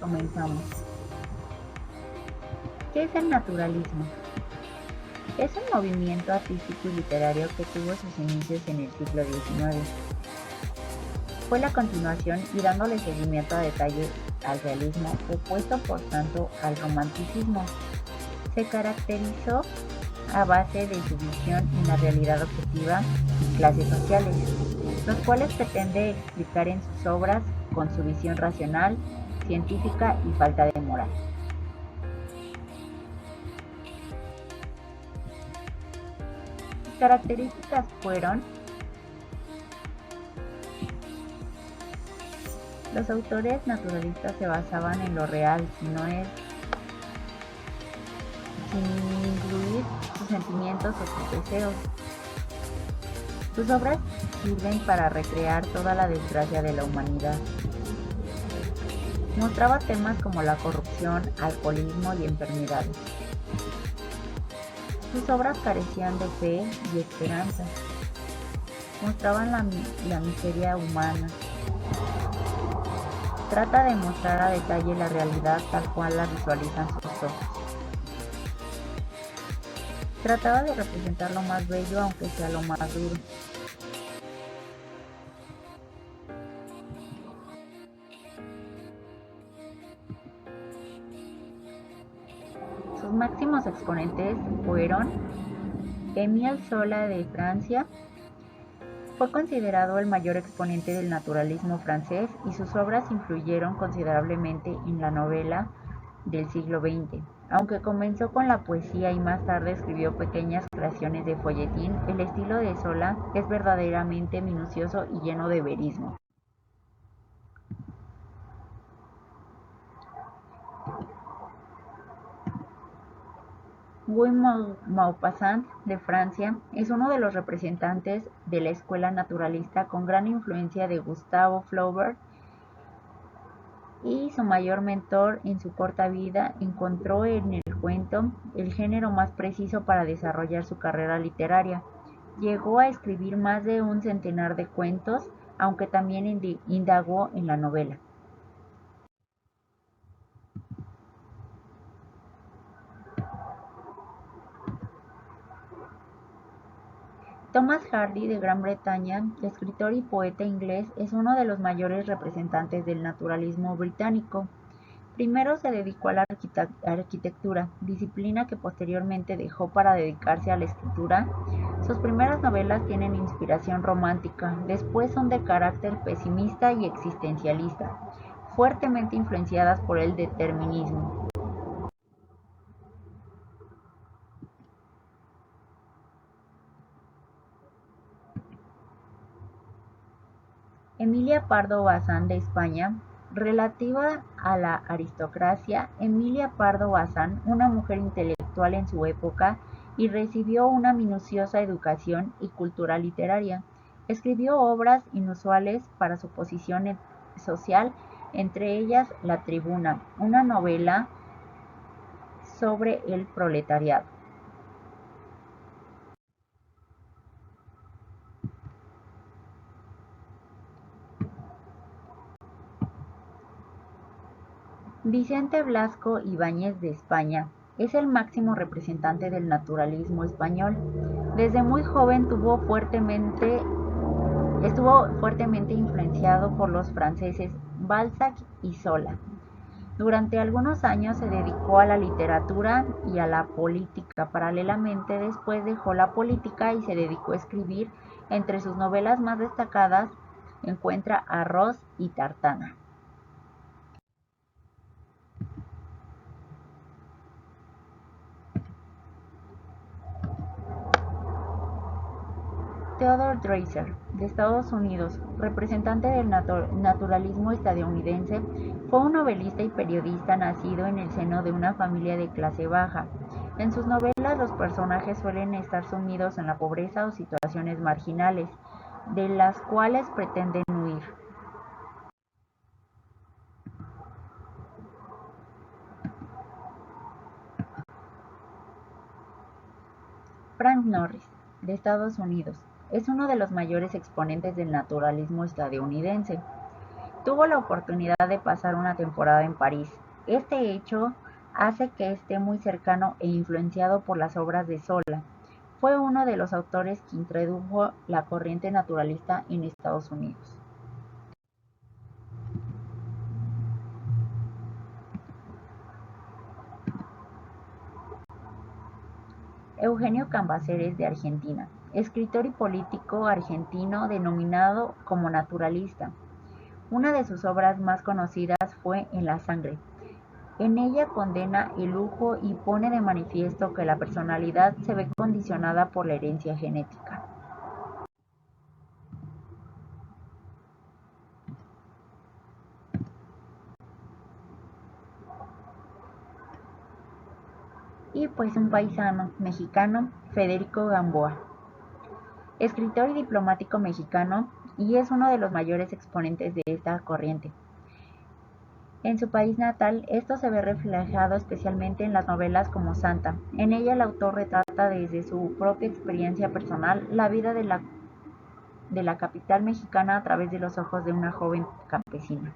Comenzamos. ¿Qué es el naturalismo? Es un movimiento artístico y literario que tuvo sus inicios en el siglo XIX. Fue la continuación y dándole seguimiento a detalle al realismo, opuesto por tanto al romanticismo. Se caracterizó a base de su visión en la realidad objetiva y clases sociales, los cuales pretende explicar en sus obras con su visión racional, científica y falta de moral. Sus características fueron: los autores naturalistas se basaban en lo real, sin incluir sus sentimientos o sus deseos. Sus obras sirven para recrear toda la desgracia de la humanidad. Mostraba temas como la corrupción, alcoholismo y enfermedades. Sus obras carecían de fe y esperanza. Mostraban la miseria humana. Trata de mostrar a detalle la realidad tal cual la visualizan sus ojos. Trataba de representar lo más bello aunque sea lo más duro. Sus máximos exponentes fueron Émile Zola de Francia. Fue considerado el mayor exponente del naturalismo francés y sus obras influyeron considerablemente en la novela del siglo XX. Aunque comenzó con la poesía y más tarde escribió pequeñas creaciones de folletín, el estilo de Zola es verdaderamente minucioso y lleno de verismo. Guy Maupassant de Francia es uno de los representantes de la escuela naturalista con gran influencia de Gustave Flaubert, y su mayor mentor en su corta vida. Encontró en el cuento el género más preciso para desarrollar su carrera literaria. Llegó a escribir más de un centenar de cuentos, aunque también indagó en la novela. Thomas Hardy de Gran Bretaña, escritor y poeta inglés, es uno de los mayores representantes del naturalismo británico. Primero se dedicó a la arquitectura, disciplina que posteriormente dejó para dedicarse a la escritura. Sus primeras novelas tienen inspiración romántica, después son de carácter pesimista y existencialista, fuertemente influenciadas por el determinismo. Emilia Pardo Bazán de España. Relativa a la aristocracia, Emilia Pardo Bazán, una mujer intelectual en su época, y recibió una minuciosa educación y cultura literaria. Escribió obras inusuales para su posición social, entre ellas La Tribuna, una novela sobre el proletariado. Vicente Blasco Ibáñez de España es el máximo representante del naturalismo español. Desde muy joven estuvo fuertemente influenciado por los franceses Balzac y Zola. Durante algunos años se dedicó a la literatura y a la política. Paralelamente, después dejó la política y se dedicó a escribir. Entre sus novelas más destacadas encuentra Arroz y Tartana. Theodore Dreiser, de Estados Unidos, representante del naturalismo estadounidense, fue un novelista y periodista nacido en el seno de una familia de clase baja. En sus novelas los personajes suelen estar sumidos en la pobreza o situaciones marginales, de las cuales pretenden huir. Frank Norris, de Estados Unidos, es uno de los mayores exponentes del naturalismo estadounidense. Tuvo la oportunidad de pasar una temporada en París. Este hecho hace que esté muy cercano e influenciado por las obras de Zola. Fue uno de los autores que introdujo la corriente naturalista en Estados Unidos. Eugenio Cambaceres de Argentina, escritor y político argentino denominado como naturalista. Una de sus obras más conocidas fue En la sangre. En ella condena el lujo y pone de manifiesto que la personalidad se ve condicionada por la herencia genética. Y pues un paisano mexicano, Federico Gamboa, escritor y diplomático mexicano, y es uno de los mayores exponentes de esta corriente. En su país natal, esto se ve reflejado especialmente en las novelas como Santa. En ella el autor retrata desde su propia experiencia personal la vida de la capital mexicana a través de los ojos de una joven campesina.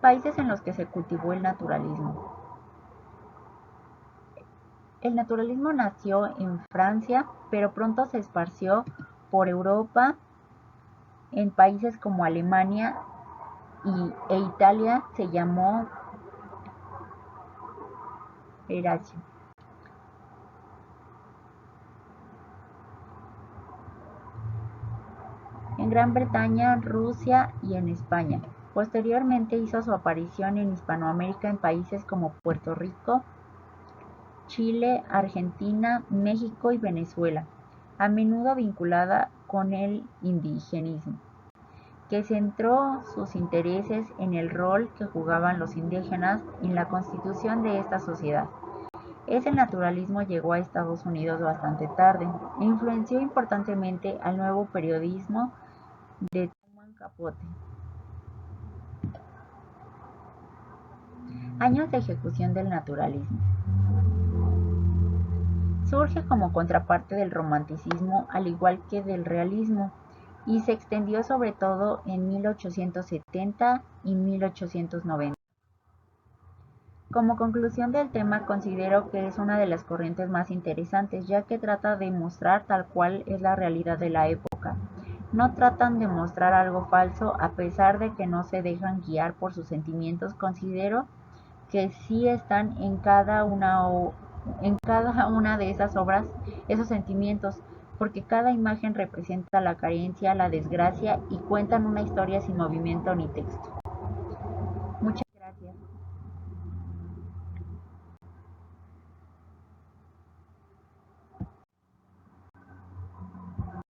Países en los que se cultivó el naturalismo. El naturalismo nació en Francia, pero pronto se esparció por Europa, en países como Alemania e Italia se llamó Erasio. En Gran Bretaña, Rusia y en España. Posteriormente hizo su aparición en Hispanoamérica en países como Puerto Rico, Chile, Argentina, México y Venezuela, a menudo vinculada con el indigenismo, que centró sus intereses en el rol que jugaban los indígenas en la constitución de esta sociedad. Ese naturalismo llegó a Estados Unidos bastante tarde e influenció importantemente al nuevo periodismo de Truman Capote. Años de ejecución del naturalismo. Surge como contraparte del romanticismo al igual que del realismo y se extendió sobre todo en 1870 y 1890. Como conclusión del tema, considero que es una de las corrientes más interesantes, ya que trata de mostrar tal cual es la realidad de la época. No tratan de mostrar algo falso, a pesar de que no se dejan guiar por sus sentimientos. Considero que sí están en cada una de esas obras esos sentimientos, porque cada imagen representa la carencia, la desgracia y cuentan una historia sin movimiento ni texto.